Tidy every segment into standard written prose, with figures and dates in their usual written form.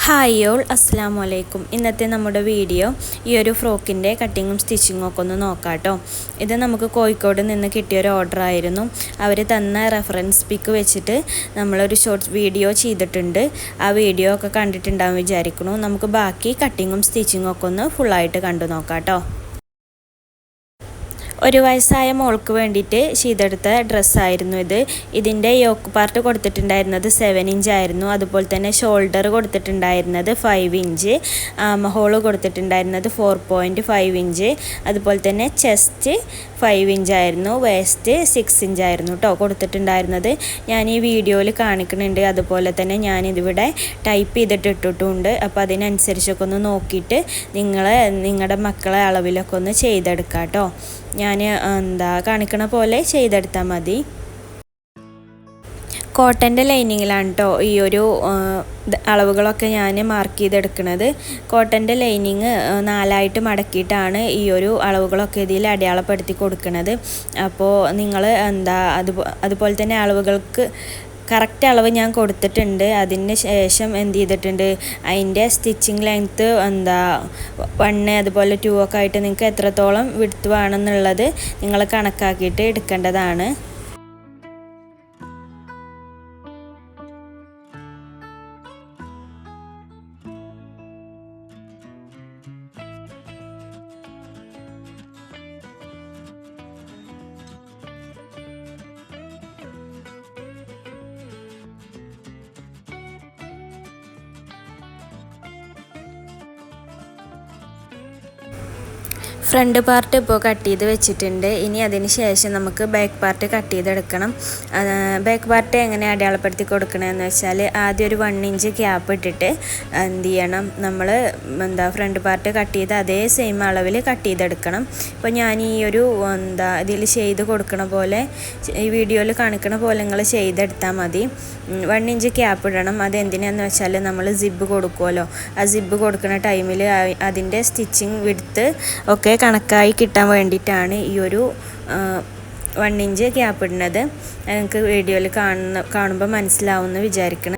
Hi all, അസ്സലാമു അലൈക്കും. ഇന്നത്തെ നമ്മുടെ വീഡിയോ ഈ ഒരു ഫ്രോക്കിൻ്റെ കട്ടിങ്ങും സ്റ്റിച്ചിങ്ങും ഒക്കെ ഒന്ന് നോക്കാം കേട്ടോ. ഇത് നമുക്ക് കോഴിക്കോട് നിന്ന് കിട്ടിയൊരു ഓർഡർ ആയിരുന്നു. അവർ തന്ന റെഫറൻസ് പിക്ക് വെച്ചിട്ട് നമ്മളൊരു ഷോർട്ട് വീഡിയോ ചെയ്തിട്ടുണ്ട്. ആ വീഡിയോ ഒക്കെ കണ്ടിട്ടുണ്ടാവും വിചാരിക്കുന്നു. നമുക്ക് ബാക്കി കട്ടിങ്ങും സ്റ്റിച്ചിങ്ങും ഒക്കെ ഒന്ന് ഫുള്ളായിട്ട് കണ്ടു നോക്കാം കേട്ടോ. ഒരു വയസ്സായ മോൾക്ക് വേണ്ടിയിട്ട് ചെയ്തെടുത്ത ഡ്രസ്സായിരുന്നു ഇത്. ഇതിൻ്റെ യോക്ക് പാർട്ട് കൊടുത്തിട്ടുണ്ടായിരുന്നത് 7 ഇഞ്ച് ആയിരുന്നു. അതുപോലെ തന്നെ ഷോൾഡർ കൊടുത്തിട്ടുണ്ടായിരുന്നത് 5 ഇഞ്ച്, ഹോള് കൊടുത്തിട്ടുണ്ടായിരുന്നത് 4.5 ഇഞ്ച്, അതുപോലെ തന്നെ ചെസ്റ്റ് 5 ഇഞ്ച് ആയിരുന്നു, വേസ്റ്റ് 6 ഇഞ്ച് ആയിരുന്നു കേട്ടോ കൊടുത്തിട്ടുണ്ടായിരുന്നത്. ഞാൻ ഈ വീഡിയോയിൽ കാണിക്കുന്നുണ്ട്. അതുപോലെ തന്നെ ഞാനിതിവിടെ ടൈപ്പ് ചെയ്തിട്ട് ഇട്ടിട്ടുണ്ട്. അപ്പോൾ അതിനനുസരിച്ചൊക്കെ ഒന്ന് നോക്കിയിട്ട് നിങ്ങളുടെ മക്കളെ അളവിലൊക്കെ ഒന്ന് ചെയ്തെടുക്കാം കേട്ടോ. ഞാൻ കാണിക്കണ പോലെ ചെയ്തെടുത്താൽ മതി. കോട്ടൻ്റെ ലൈനിങ്ങിലാണ് കേട്ടോ ഈ ഒരു അളവുകളൊക്കെ ഞാൻ മാർക്ക് ചെയ്തെടുക്കുന്നത്. കോട്ടൻ്റെ ലൈനിങ് 4ആയിട്ട് മടക്കിയിട്ടാണ് ഈ ഒരു അളവുകളൊക്കെ ഇതിൽ അടയാളപ്പെടുത്തി കൊടുക്കുന്നത്. അപ്പോൾ നിങ്ങൾ അതുപോലെ തന്നെ അളവുകൾക്ക് കറക്റ്റ് അളവ് ഞാൻ കൊടുത്തിട്ടുണ്ട്. അതിന് ശേഷം എന്ത് ചെയ്തിട്ടുണ്ട്, അതിൻ്റെ സ്റ്റിച്ചിങ് ലെങ്ത്ത് 1 അതുപോലെ 2 ഒക്കെ ആയിട്ട് നിങ്ങൾക്ക് എത്രത്തോളം വിഡ്ത്ത് വേണമെന്നുള്ളത് നിങ്ങൾ കണക്കാക്കിയിട്ട് എടുക്കേണ്ടതാണ്. ഫ്രണ്ട് പാർട്ട് ഇപ്പോൾ കട്ട് ചെയ്ത് വെച്ചിട്ടുണ്ട്. ഇനി അതിന് ശേഷം നമുക്ക് ബാക്ക് പാർട്ട് കട്ട് ചെയ്തെടുക്കണം. ബാക്ക് പാർട്ട് എങ്ങനെ അടയാളപ്പെടുത്തി കൊടുക്കണമെന്ന് വെച്ചാൽ ആദ്യം ഒരു 1 ഇഞ്ച് ഗ്യാപ്പ് ഇട്ടിട്ട് എന്ത് ചെയ്യണം, നമ്മൾ ഫ്രണ്ട് പാർട്ട് കട്ട് ചെയ്ത് അതേ സെയിം അളവിൽ കട്ട് ചെയ്തെടുക്കണം. ഇപ്പോൾ ഞാൻ ഈ ഒരു ഇതിൽ ചെയ്ത് കൊടുക്കണ പോലെ, ഈ വീഡിയോയിൽ കാണിക്കണ പോലെ നിങ്ങൾ ചെയ്തെടുത്താൽ മതി. 1 ഇഞ്ച് ഗ്യാപ്പ് ഇടണം. അതെന്തിനാന്ന് വെച്ചാൽ നമ്മൾ സിബ് കൊടുക്കുമല്ലോ, ആ സിബ് കൊടുക്കുന്ന ടൈമിൽ അതിൻ്റെ സ്റ്റിച്ചിങ് വിഡ്ത്ത് ഒക്കെ കണക്കായി കിട്ടാൻ വേണ്ടിയിട്ടാണ് ഈ ഒരു 1 ഇഞ്ച് ഗ്യാപ്പ് ഇടുന്നത്. നിങ്ങൾക്ക് വീഡിയോയിൽ കാണുമ്പോൾ മനസ്സിലാവുമെന്ന് വിചാരിക്കണം.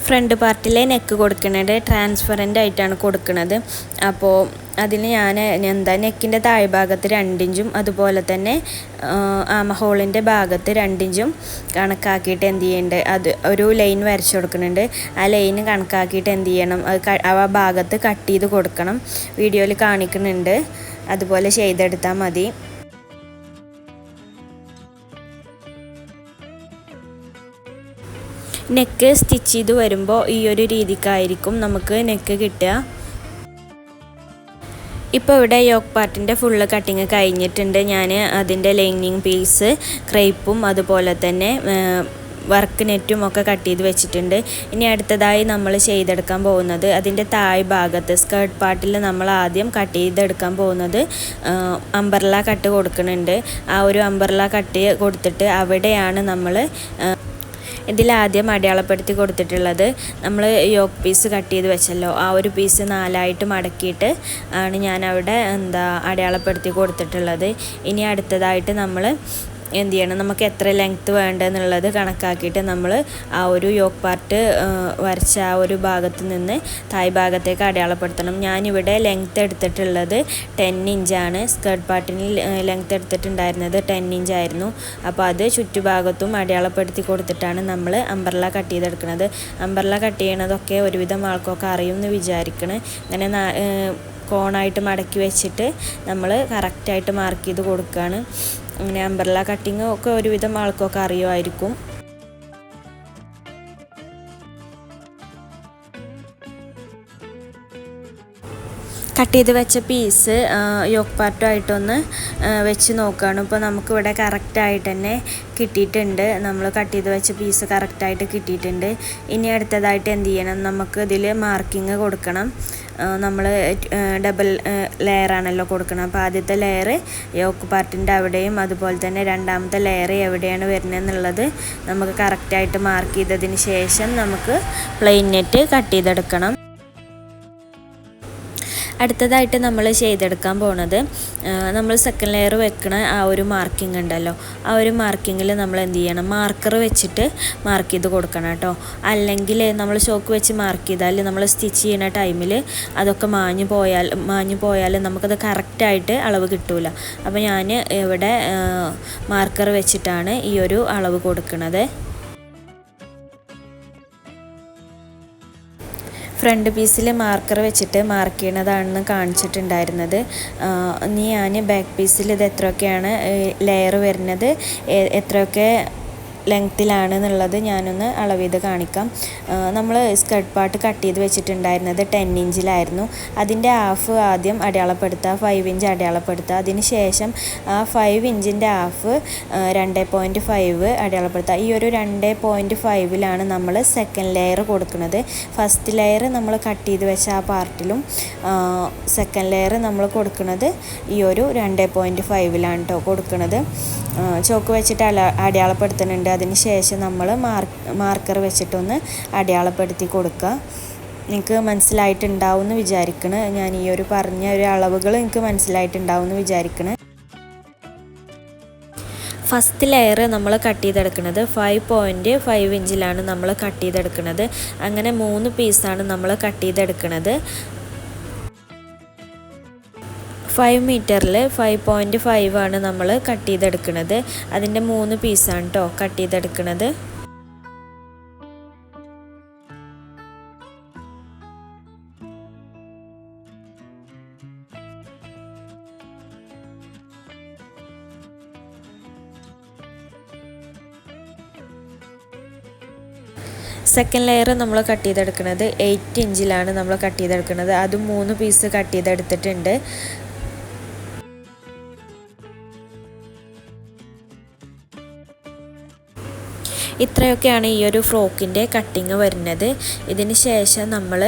ഫ്രണ്ട് പാർട്ടിലെ നെക്ക് കൊടുക്കുന്നത് ട്രാൻസ്പെറൻ്റ് ആയിട്ടാണ് കൊടുക്കുന്നത്. അപ്പോൾ അതിന് ഞാൻ നെക്കിൻ്റെ താഴ്ഭാഗത്ത് 2 ഇഞ്ചും അതുപോലെ തന്നെ ഹോളിൻ്റെ ഭാഗത്ത് 2 ഇഞ്ചും കണക്കാക്കിയിട്ട് എന്ത് ചെയ്യേണ്ടത്, അത് ഒരു ലൈൻ വരച്ച് കൊടുക്കുന്നുണ്ട്. ആ ലൈന് കണക്കാക്കിയിട്ട് എന്ത് ചെയ്യണം, ആ ഭാഗത്ത് കട്ട് ചെയ്ത് കൊടുക്കണം. വീഡിയോയിൽ കാണിക്കുന്നുണ്ട്, അതുപോലെ ചെയ്തെടുത്താൽ മതി. നെക്ക് സ്റ്റിച്ച് ചെയ്ത് വരുമ്പോൾ ഈ ഒരു രീതിക്കായിരിക്കും നമുക്ക് നെക്ക് കിട്ടുക. ഇപ്പോൾ ഇവിടെ യോക്ക് പാർട്ടിൻ്റെ ഫുള്ള് കട്ടിങ് കഴിഞ്ഞിട്ടുണ്ട്. ഞാൻ അതിൻ്റെ ലൈനിങ് പീസ്, ക്രേപ്പും അതുപോലെ തന്നെ വർക്ക് നെറ്റും ഒക്കെ കട്ട് ചെയ്ത് വെച്ചിട്ടുണ്ട്. ഇനി അടുത്തതായി നമ്മൾ ചെയ്തെടുക്കാൻ പോകുന്നത് അതിൻ്റെ താഴ് ഭാഗത്ത് സ്കേർട്ട് പാർട്ടിൽ നമ്മൾ ആദ്യം കട്ട് ചെയ്തെടുക്കാൻ പോകുന്നത് അംബ്രല്ല കട്ട് കൊടുക്കുന്നുണ്ട്. ആ ഒരു അംബ്രല്ല കട്ട് കൊടുത്തിട്ട് അവിടെയാണ് നമ്മൾ ഇതിലാദ്യം അടയാളപ്പെടുത്തി കൊടുത്തിട്ടുള്ളത്. നമ്മൾ യോക്ക് പീസ് കട്ട് ചെയ്ത് വെച്ചല്ലോ, ആ ഒരു പീസ് 4ആയിട്ട് മടക്കിയിട്ട് ആണ് ഞാൻ അവിടെ അടയാളപ്പെടുത്തി കൊടുത്തിട്ടുള്ളത്. ഇനി അടുത്തതായിട്ട് നമ്മൾ എന്ത് ചെയ്യണം, നമുക്ക് എത്ര ലെങ്ത്ത് വേണ്ടതെന്നുള്ളത് കണക്കാക്കിയിട്ട് നമ്മൾ ആ ഒരു യോക്ക് പാർട്ട് വരച്ച ആ ഒരു ഭാഗത്ത് നിന്ന് തായ് ഭാഗത്തേക്ക് അടയാളപ്പെടുത്തണം. ഞാനിവിടെ ലെങ്ത്ത് എടുത്തിട്ടുള്ളത് 10 ഇഞ്ചാണ്. സ്കേർട്ട് പാർട്ടിന് ലെങ്ത്ത് എടുത്തിട്ടുണ്ടായിരുന്നത് 10 ഇഞ്ചായിരുന്നു. അപ്പോൾ അത് ചുറ്റുഭാഗത്തും അടയാളപ്പെടുത്തി കൊടുത്തിട്ടാണ് നമ്മൾ അംബ്രല്ല കട്ട് ചെയ്തെടുക്കുന്നത്. അംബ്രല്ല കട്ട് ചെയ്യണതൊക്കെ ഒരുവിധം ആൾക്കൊക്കെ അറിയുമെന്ന് വിചാരിക്കണം. ഇങ്ങനെ കോണായിട്ട് മടക്കി വെച്ചിട്ട് നമ്മൾ കറക്റ്റായിട്ട് മാർക്ക് ചെയ്ത് കൊടുക്കുകയാണ്. അങ്ങനെ അംബ്രല്ല കട്ടിങ് ഒക്കെ ഒരുവിധം ആൾക്കൊക്കെ അറിയുമായിരിക്കും. കട്ട് ചെയ്ത് വെച്ച പീസ് യോക്ക് പാർട്ടുമായിട്ടൊന്ന് വെച്ച് നോക്കുകയാണ്. ഇപ്പോൾ നമുക്കിവിടെ കറക്റ്റായിട്ട് തന്നെ കിട്ടിയിട്ടുണ്ട്. നമ്മൾ കട്ട് ചെയ്ത് വെച്ച പീസ് കറക്റ്റായിട്ട് കിട്ടിയിട്ടുണ്ട്. ഇനി അടുത്തതായിട്ട് എന്ത് ചെയ്യണം, നമുക്ക് ഇതിൽ മാർക്കിങ് കൊടുക്കണം. നമ്മൾ ഡബിൾ ലെയറാണല്ലോ കൊടുക്കണം. അപ്പോൾ ആദ്യത്തെ ലെയർ യോക്ക് പാർട്ടിൻ്റെ അവിടെയും അതുപോലെ തന്നെ രണ്ടാമത്തെ ലെയർ എവിടെയാണ് വരുന്നതെന്നുള്ളത് നമുക്ക് കറക്റ്റായിട്ട് മാർക്ക് ചെയ്തതിന് ശേഷം നമുക്ക് പ്ലെയിൻ നെറ്റ് കട്ട് ചെയ്തെടുക്കണം. അടുത്തതായിട്ട് നമ്മൾ ചെയ്തെടുക്കാൻ പോണത്, നമ്മൾ സെക്കൻഡ് ലെയർ വെക്കണ ആ ഒരു മാർക്കിംഗ് ഉണ്ടല്ലോ, ആ ഒരു മാർക്കിങ്ങിൽ നമ്മൾ എന്ത് ചെയ്യണം, മാർക്കർ വെച്ചിട്ട് മാർക്ക് ചെയ്ത് കൊടുക്കണം കേട്ടോ. അല്ലെങ്കിൽ നമ്മൾ ചോക്ക് വെച്ച് മാർക്ക് ചെയ്താൽ നമ്മൾ സ്റ്റിച്ച് ചെയ്യുന്ന ടൈമിൽ അതൊക്കെ മാഞ്ഞു പോയാൽ നമുക്കത് കറക്റ്റായിട്ട് അളവ് കിട്ടൂല. അപ്പോൾ ഞാൻ ഇവിടെ മാർക്കർ വെച്ചിട്ടാണ് ഈ ഒരു അളവ് കൊടുക്കുന്നത്. ഫ്രണ്ട് പീസിൽ മാർക്കർ വെച്ചിട്ട് മാർക്ക് ചെയ്യണതാണെന്ന് കാണിച്ചിട്ടുണ്ടായിരുന്നത്. ഇനി ഞാൻ ബാക്ക് പീസിൽ ഇത് എത്രയൊക്കെയാണ് ലെയർ വരുന്നത്, എത്രയൊക്കെ ലെങ്ത്തിലാണെന്നുള്ളത് ഞാനൊന്ന് അളവ് ചെയ്ത് കാണിക്കാം. നമ്മൾ സ്കർട്ട് പാർട്ട് കട്ട് ചെയ്ത് വെച്ചിട്ടുണ്ടായിരുന്നത് 10 ഇഞ്ചിലായിരുന്നു. അതിൻ്റെ ഹാഫ് ആദ്യം അടയാളപ്പെടുത്തുക, 5 ഇഞ്ച് അടയാളപ്പെടുത്തുക. അതിന് ശേഷം ആ 5 ഇഞ്ചിൻ്റെ ഹാഫ് 2.5 അടയാളപ്പെടുത്തുക. ഈ ഒരു 2.5ലാണ് നമ്മൾ സെക്കൻഡ് ലെയർ കൊടുക്കുന്നത്. ഫസ്റ്റ് ലെയർ നമ്മൾ കട്ട് ചെയ്ത് വെച്ച ആ പാർട്ടിലും സെക്കൻഡ് ലെയർ നമ്മൾ കൊടുക്കുന്നത് ഈ ഒരു 2.5ലാണ് കേട്ടോ കൊടുക്കുന്നത്. ചോക്ക് വെച്ചിട്ട് അടയാളപ്പെടുത്തുന്നുണ്ട്. അതിന് ശേഷം നമ്മൾ മാർക്കർ വെച്ചിട്ടൊന്ന് അടയാളപ്പെടുത്തി കൊടുക്കുക. നിങ്ങൾക്ക് മനസ്സിലായിട്ടുണ്ടാവും എന്ന് വിചാരിക്കണം. ഞാൻ ഈ ഒരു പറഞ്ഞ ഒരു അളവുകൾ നിങ്ങൾക്ക് മനസ്സിലായിട്ടുണ്ടാവും എന്ന് വിചാരിക്കണം. ഫസ്റ്റ് ലെയർ നമ്മൾ കട്ട് ചെയ്തെടുക്കുന്നത് 5.5 ഇഞ്ചിലാണ് നമ്മൾ കട്ട് ചെയ്തെടുക്കുന്നത്. അങ്ങനെ 3 പീസാണ് നമ്മൾ കട്ട് ചെയ്തെടുക്കുന്നത്. 5 മീറ്ററിൽ 5.5 ആണ് നമ്മൾ കട്ട് ചെയ്തെടുക്കുന്നത്. അതിൻ്റെ 3 പീസാണ് കേട്ടോ കട്ട് ചെയ്തെടുക്കുന്നത്. സെക്കൻഡ് ലെയർ നമ്മൾ കട്ട് ചെയ്തെടുക്കുന്നത് 8 ഇഞ്ചിലാണ് നമ്മൾ കട്ട് ചെയ്തെടുക്കുന്നത്. അതും 3 പീസ് കട്ട് ചെയ്തെടുത്തിട്ടുണ്ട്. ഇത്രയൊക്കെയാണ് ഈ ഒരു ഫ്രോക്കിൻ്റെ കട്ടിങ് വരുന്നത്. ഇതിന് ശേഷം നമ്മൾ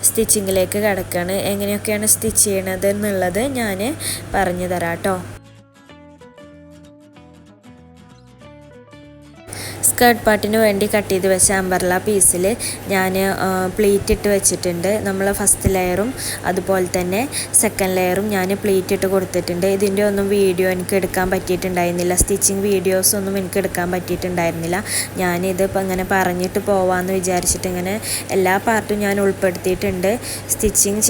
സ്റ്റിച്ചിങ്ങിലേക്ക് കിടക്കുകയാണ്. എങ്ങനെയൊക്കെയാണ് സ്റ്റിച്ച് ചെയ്യണത് എന്നുള്ളത് ഞാൻ പറഞ്ഞു തരാം കേട്ടോ. സ്കേർട്ട് പാർട്ടിന് വേണ്ടി കട്ട് ചെയ്ത് വെച്ച അംബർല പീസിൽ ഞാൻ പ്ലീറ്റ് ഇട്ട് വെച്ചിട്ടുണ്ട്. നമ്മൾ ഫസ്റ്റ് ലെയറും അതുപോലെ തന്നെ സെക്കൻഡ് ലെയറും ഞാൻ പ്ലീറ്റ് ഇട്ട് കൊടുത്തിട്ടുണ്ട്. ഇതിൻ്റെ ഒന്നും വീഡിയോ എനിക്ക് എടുക്കാൻ പറ്റിയിട്ടുണ്ടായിരുന്നില്ല. സ്റ്റിച്ചിങ് വീഡിയോസൊന്നും എനിക്ക് എടുക്കാൻ പറ്റിയിട്ടുണ്ടായിരുന്നില്ല. ഞാനിതിപ്പോൾ ഇങ്ങനെ പറഞ്ഞിട്ട് പോവാമെന്ന് വിചാരിച്ചിട്ട് ഇങ്ങനെ എല്ലാ പാർട്ടും ഞാൻ ഉൾപ്പെടുത്തിയിട്ടുണ്ട്. സ്റ്റിച്ചിങ്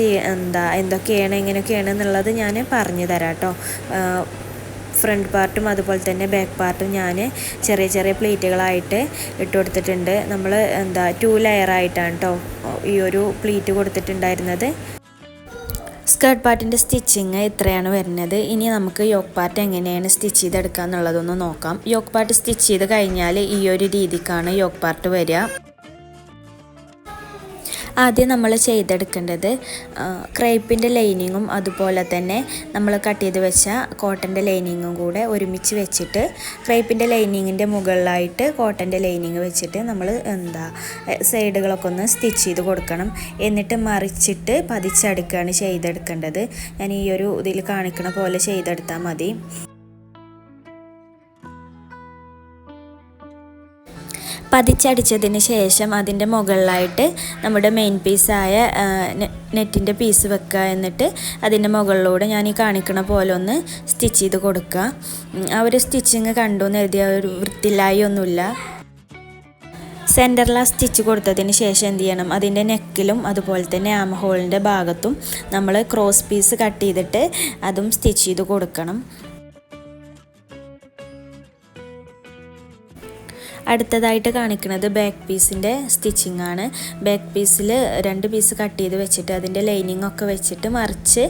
എന്തൊക്കെയാണ് എങ്ങനെയൊക്കെയാണ് എന്നുള്ളത് ഞാൻ പറഞ്ഞു തരാം കേട്ടോ. ഫ്രണ്ട് പാർട്ടും അതുപോലെ തന്നെ ബാക്ക് പാർട്ടും ഞാൻ ചെറിയ ചെറിയ പ്ലീറ്റുകളായിട്ട് ഇട്ട് കൊടുത്തിട്ടുണ്ട്. നമ്മൾ 2 ലെയറായിട്ടാണ് കേട്ടോ ഈ ഒരു പ്ലീറ്റ് കൊടുത്തിട്ടുണ്ടായിരുന്നത്. സ്കേർട്ട് പാർട്ടിൻ്റെ സ്റ്റിച്ചിങ് ഇത്രയാണ് വരുന്നത്. ഇനി നമുക്ക് യോക്ക് പാർട്ട് എങ്ങനെയാണ് സ്റ്റിച്ച് ചെയ്തെടുക്കുക എന്നുള്ളതൊന്ന് നോക്കാം. യോക്ക് പാർട്ട് സ്റ്റിച്ച് ചെയ്ത് കഴിഞ്ഞാൽ ഈ ഒരു രീതിക്കാണ് യോക്ക് പാർട്ട് വരിക. ആദ്യം നമ്മൾ ചെയ്തെടുക്കേണ്ടത് ക്രേപ്പിൻ്റെ ലൈനിങ്ങും അതുപോലെ തന്നെ നമ്മൾ കട്ട് ചെയ്ത് വെച്ച കോട്ടൻ്റെ ലൈനിങ്ങും കൂടെ ഒരുമിച്ച് വെച്ചിട്ട് ക്രേപ്പിൻ്റെ ലൈനിങ്ങിൻ്റെ മുകളിലായിട്ട് കോട്ടൻ്റെ ലൈനിങ് വെച്ചിട്ട് നമ്മൾ സൈഡുകളൊക്കെ ഒന്ന് സ്റ്റിച്ച് ചെയ്ത് കൊടുക്കണം. എന്നിട്ട് മറിച്ചിട്ട് പതിച്ചടുക്കുകയാണ് ചെയ്തെടുക്കേണ്ടത്. ഞാൻ ഈ ഒരു ഇതിൽ കാണിക്കണ പോലെ ചെയ്തെടുത്താൽ മതി. പതിച്ചടിച്ചതിന് ശേഷം അതിൻ്റെ മുകളിലായിട്ട് നമ്മുടെ മെയിൻ പീസായ നെറ്റിൻ്റെ പീസ് വെക്കുക. എന്നിട്ട് അതിൻ്റെ മുകളിലൂടെ ഞാൻ ഈ കാണിക്കണ പോലെ ഒന്ന് സ്റ്റിച്ച് ചെയ്ത് കൊടുക്കുക. ആ ഒരു സ്റ്റിച്ചിങ് കണ്ടു എന്ന് എഴുതിയ ഒരു വൃത്തിയില്ലായി ഒന്നുമില്ല. സെൻറ്ററിൽ സ്റ്റിച്ച് കൊടുത്തതിന് ശേഷം എന്ത് ചെയ്യണം, അതിൻ്റെ നെക്കിലും അതുപോലെ തന്നെ ആം ഹോളിൻ്റെ ഭാഗത്തും നമ്മൾ ക്രോസ് പീസ് കട്ട് ചെയ്തിട്ട് അതും സ്റ്റിച്ച് ചെയ്ത് കൊടുക്കണം. അടുത്തതായിട്ട് കാണിക്കുന്നത് ബാക്ക് പീസിൻ്റെ സ്റ്റിച്ചിങ് ആണ്. ബാക്ക് പീസിൽ 2 പീസ് കട്ട് ചെയ്ത് വെച്ചിട്ട് അതിൻ്റെ ലൈനിങ് ഒക്കെ വെച്ചിട്ട് മറിച്ച്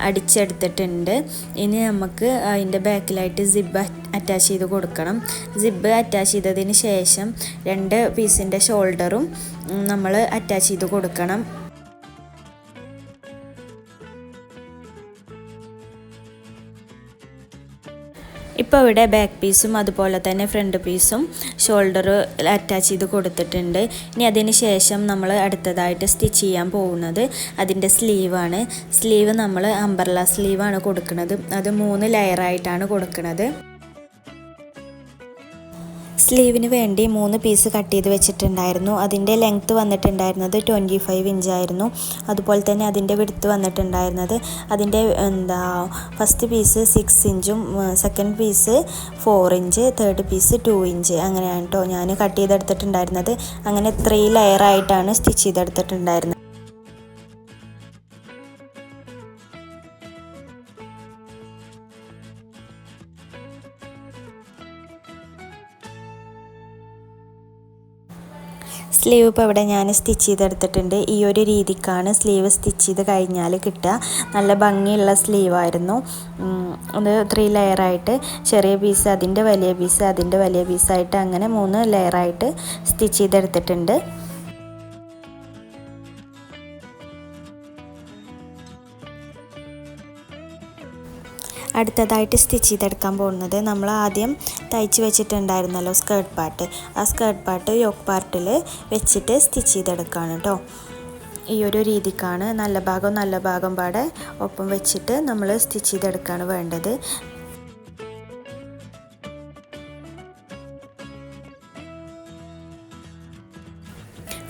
അടിച്ചെടുത്തിട്ടുണ്ട്. ഇനി നമുക്ക് അതിൻ്റെ ബാക്കിലായിട്ട് സിബ് അറ്റാച്ച് ചെയ്ത് കൊടുക്കണം. സിബ് അറ്റാച്ച് ചെയ്തതിന് ശേഷം 2 പീസിൻ്റെ ഷോൾഡറും നമ്മൾ അറ്റാച്ച് ചെയ്ത് കൊടുക്കണം. ഇപ്പോൾ ഇവിടെ ബാക്ക് പീസും അതുപോലെ തന്നെ ഫ്രണ്ട് പീസും ഷോൾഡർ അറ്റാച്ച് ചെയ്ത് കൊടുത്തിട്ടുണ്ട്. ഇനി അതിന് ശേഷം നമ്മൾ അടുത്തതായിട്ട് സ്റ്റിച്ച് ചെയ്യാൻ പോകുന്നത് അതിൻ്റെ സ്ലീവാണ്. സ്ലീവ് നമ്മൾ അംബ്രല്ല സ്ലീവാണ് കൊടുക്കുന്നത്. അത് 3 ലെയറായിട്ടാണ് കൊടുക്കുന്നത്. സ്ലീവിന് വേണ്ടി 3 പീസ് കട്ട് ചെയ്ത് വെച്ചിട്ടുണ്ടായിരുന്നു. അതിൻ്റെ ലെങ്ത്ത് വന്നിട്ടുണ്ടായിരുന്നത് 25 ഇഞ്ചായിരുന്നു. അതുപോലെ തന്നെ അതിൻ്റെ വിഡ്ത്ത് വന്നിട്ടുണ്ടായിരുന്നത് അതിൻ്റെ ഫസ്റ്റ് പീസ് 6 ഇഞ്ചും second piece 4 inch third piece 2 inch അങ്ങനെയാണ് കേട്ടോ ഞാൻ കട്ട് ചെയ്തെടുത്തിട്ടുണ്ടായിരുന്നത്. അങ്ങനെ 3 ലെയറായിട്ടാണ് സ്റ്റിച്ച് ചെയ്തെടുത്തിട്ടുണ്ടായിരുന്നത്. സ്ലീവ് ഇപ്പോൾ ഇവിടെ ഞാൻ സ്റ്റിച്ച് ചെയ്തെടുത്തിട്ടുണ്ട്. ഈ ഒരു രീതിക്കാണ് സ്ലീവ് സ്റ്റിച്ച് ചെയ്ത് കഴിഞ്ഞാൽ കിട്ടുക. നല്ല ഭംഗിയുള്ള സ്ലീവായിരുന്നു. അത് 3 ലെയറായിട്ട് ചെറിയ പീസ് അതിൻ്റെ വലിയ പീസ് അതിൻ്റെ വലിയ പീസായിട്ട് അങ്ങനെ 3 ലെയറായിട്ട് സ്റ്റിച്ച് ചെയ്തെടുത്തിട്ടുണ്ട്. അടുത്തതായിട്ട് സ്റ്റിച്ച് ചെയ്തെടുക്കാൻ പോകുന്നത് നമ്മൾ ആദ്യം തയ്ച്ച് വെച്ചിട്ടുണ്ടായിരുന്നല്ലോ സ്കേർട്ട് പാർട്ട്. ആ സ്കേർട്ട് പാർട്ട് യോക്ക് പാർട്ടിൽ വെച്ചിട്ട് സ്റ്റിച്ച് ചെയ്തെടുക്കുകയാണ് കേട്ടോ. ഈ ഒരു രീതിക്കാണ് നല്ല ഭാഗം പാടെ ഒപ്പം വെച്ചിട്ട് നമ്മൾ സ്റ്റിച്ച് ചെയ്തെടുക്കുകയാണ് വേണ്ടത്.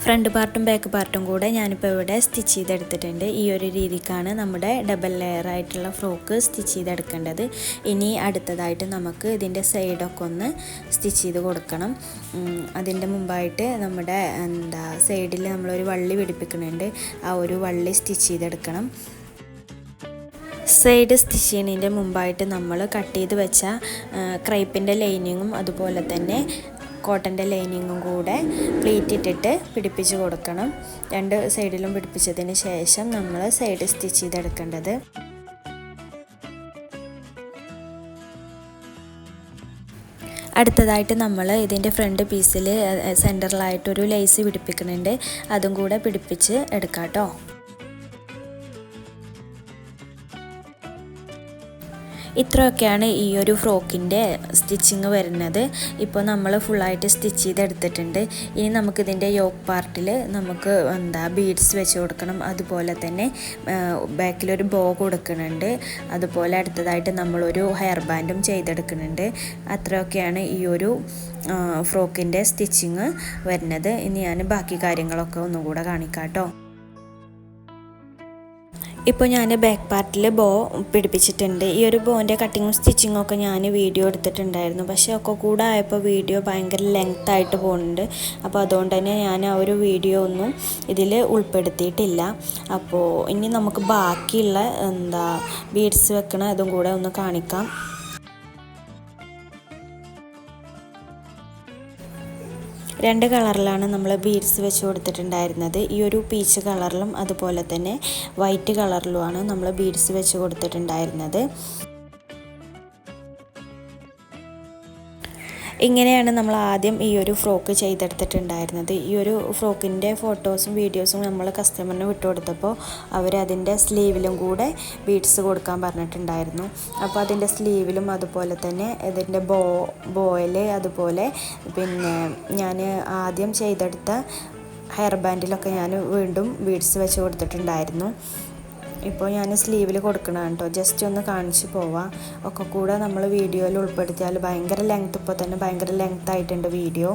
ഫ്രണ്ട് പാർട്ടും ബാക്ക് പാർട്ടും കൂടെ ഞാനിപ്പോൾ ഇവിടെ സ്റ്റിച്ച് ചെയ്തെടുത്തിട്ടുണ്ട്. ഈ ഒരു രീതിക്കാണ് നമ്മുടെ ഡബിൾ ലെയർ ആയിട്ടുള്ള ഫ്രോക്ക് സ്റ്റിച്ച് ചെയ്തെടുക്കേണ്ടത്. ഇനി അടുത്തതായിട്ട് നമുക്ക് ഇതിൻ്റെ സൈഡൊക്കെ ഒന്ന് സ്റ്റിച്ച് ചെയ്ത് കൊടുക്കണം. അതിൻ്റെ മുമ്പായിട്ട് നമ്മുടെ സൈഡിൽ നമ്മളൊരു വള്ളി പിടിപ്പിക്കുന്നുണ്ട്. ആ ഒരു വള്ളി സ്റ്റിച്ച് ചെയ്തെടുക്കണം. സൈഡ് സ്റ്റിച്ച് ചെയ്യുന്നതിൻ്റെ മുമ്പായിട്ട് നമ്മൾ കട്ട് ചെയ്ത് വെച്ച ക്രൈപ്പിൻ്റെ ലൈനിങ്ങും അതുപോലെ തന്നെ കോട്ടൻ്റെ ലൈനിങ്ങും കൂടെ പ്ലീറ്റ് ഇട്ടിട്ട് പിടിപ്പിച്ച് കൊടുക്കണം. 2 സൈഡിലും പിടിപ്പിച്ചതിന് ശേഷം നമ്മൾ സൈഡ് സ്റ്റിച്ച് ചെയ്തെടുക്കേണ്ടത്. അടുത്തതായിട്ട് നമ്മൾ ഇതിൻ്റെ ഫ്രണ്ട് പീസിൽ സെൻറ്ററിലായിട്ടൊരു ലേസ് പിടിപ്പിക്കുന്നുണ്ട്. അതും കൂടെ പിടിപ്പിച്ച് എടുക്കാം കേട്ടോ. ഇത്രയൊക്കെയാണ് ഈ ഒരു ഫ്രോക്കിൻ്റെ സ്റ്റിച്ചിങ് വരുന്നത്. ഇപ്പോൾ നമ്മൾ ഫുള്ളായിട്ട് സ്റ്റിച്ച് ചെയ്തെടുത്തിട്ടുണ്ട്. ഇനി നമുക്കിതിൻ്റെ യോക്ക് പാർട്ടിൽ നമുക്ക് ബീഡ്സ് വെച്ച് കൊടുക്കണം. അതുപോലെ തന്നെ ബാക്കിലൊരു ബോ കൊടുക്കുന്നുണ്ട്. അതുപോലെ അടുത്തതായിട്ട് നമ്മളൊരു ഹെയർ ബാൻഡും ചെയ്തെടുക്കുന്നുണ്ട്. അത്രയൊക്കെയാണ് ഈ ഒരു ഫ്രോക്കിൻ്റെ സ്റ്റിച്ചിങ് വരുന്നത്. ഇനി ഞാൻ ബാക്കി കാര്യങ്ങളൊക്കെ ഒന്നുകൂടെ കാണിക്കാം കേട്ടോ. ഇപ്പോൾ ഞാൻ ബാക്ക് പാർട്ടിൽ ബോ പിടിപ്പിച്ചിട്ടുണ്ട്. ഈ ഒരു ബോൻ്റെ കട്ടിങ്ങും സ്റ്റിച്ചിങ്ങും ഒക്കെ ഞാൻ വീഡിയോ എടുത്തിട്ടുണ്ടായിരുന്നു. പക്ഷേ ഒക്കെ കൂടെ ആയപ്പോൾ വീഡിയോ ഭയങ്കര ലെങ്ത്തായിട്ട് പോകുന്നുണ്ട്. അപ്പോൾ അതുകൊണ്ട് തന്നെ ഞാൻ ആ ഒരു വീഡിയോ ഒന്നും ഇതിൽ ഉൾപ്പെടുത്തിയിട്ടില്ല. അപ്പോൾ ഇനി നമുക്ക് ബാക്കിയുള്ള ബീഡ്സ് വെക്കണ അതും കൂടെ ഒന്ന് കാണിക്കാം. രണ്ട് കളറിലാണ് നമ്മൾ ബീഡ്സ് വെച്ച് കൊടുത്തിട്ടുണ്ടായിരുന്നത്. ഈ ഒരു പീച്ച് കളറിലും അതുപോലെ തന്നെ വൈറ്റ് കളറിലുമാണ് നമ്മൾ ബീഡ്സ് വെച്ച് കൊടുത്തിട്ടുണ്ടായിരുന്നത്. ഇങ്ങനെയാണ് നമ്മൾ ആദ്യം ഈ ഒരു ഫ്രോക്ക് ചെയ്തെടുത്തിട്ടുണ്ടായിരുന്നത്. ഈ ഒരു ഫ്രോക്കിൻ്റെ ഫോട്ടോസും വീഡിയോസും നമ്മൾ കസ്റ്റമറിന് വിട്ടുകൊടുത്തപ്പോൾ അവർ അതിൻ്റെ സ്ലീവിലും കൂടെ ബീഡ്സ് കൊടുക്കാൻ പറഞ്ഞിട്ടുണ്ടായിരുന്നു. അപ്പോൾ അതിൻ്റെ സ്ലീവിലും അതുപോലെ തന്നെ ഇതിൻ്റെ ബോയിൽ അതുപോലെ പിന്നെ ഞാൻ ആദ്യം ചെയ്തെടുത്ത ഹെയർ ബാൻഡിലൊക്കെ ഞാൻ വീണ്ടും ബീഡ്സ് വെച്ച് കൊടുത്തിട്ടുണ്ടായിരുന്നു. ഇപ്പോൾ ഞാൻ സ്ലീവിൽ കൊടുക്കണം കേട്ടോ. ജസ്റ്റ് ഒന്ന് കാണിച്ച് പോവാം. ഒക്കെ കൂടെ നമ്മൾ വീഡിയോയിൽ ഉൾപ്പെടുത്തിയാൽ ഭയങ്കര ലെങ്ത്ത്, ഇപ്പോൾ തന്നെ ഭയങ്കര ലെങ്ത്ത് ആയിട്ടുണ്ട് വീഡിയോ.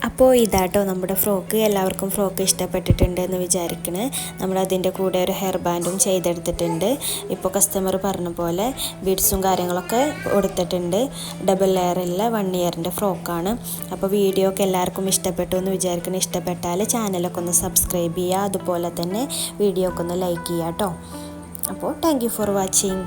അപ്പോൾ ഇതാട്ടോ നമ്മുടെ ഫ്രോക്ക്. എല്ലാവർക്കും ഫ്രോക്ക് ഇഷ്ടപ്പെട്ടിട്ടുണ്ട് എന്ന് വിചാരിക്കണേ. നമ്മൾ അതിൻ്റെ കൂടെ ഒരു ഹെയർ ബാൻഡും ചെയ്തെടുത്തിട്ടുണ്ട്. ഇപ്പോൾ കസ്റ്റമർ പറഞ്ഞ പോലെ ബീഡ്സും കാര്യങ്ങളൊക്കെ കൊടുത്തിട്ടുണ്ട്. ഡബിൾ ലെയറുള്ള 1 ഇയറിൻ്റെ ഫ്രോക്കാണ്. അപ്പോൾ വീഡിയോ ഒക്കെ എല്ലാവർക്കും ഇഷ്ടപ്പെട്ടു എന്ന് വിചാരിക്കണം. ഇഷ്ടപ്പെട്ടാൽ ചാനലൊക്കെ ഒന്ന് സബ്സ്ക്രൈബ് ചെയ്യുക. അതുപോലെ തന്നെ വീഡിയോ ഒക്കെ ഒന്ന് ലൈക്ക് ചെയ്യുക കേട്ടോ. അപ്പോൾ താങ്ക് യു ഫോർ വാച്ചിങ്.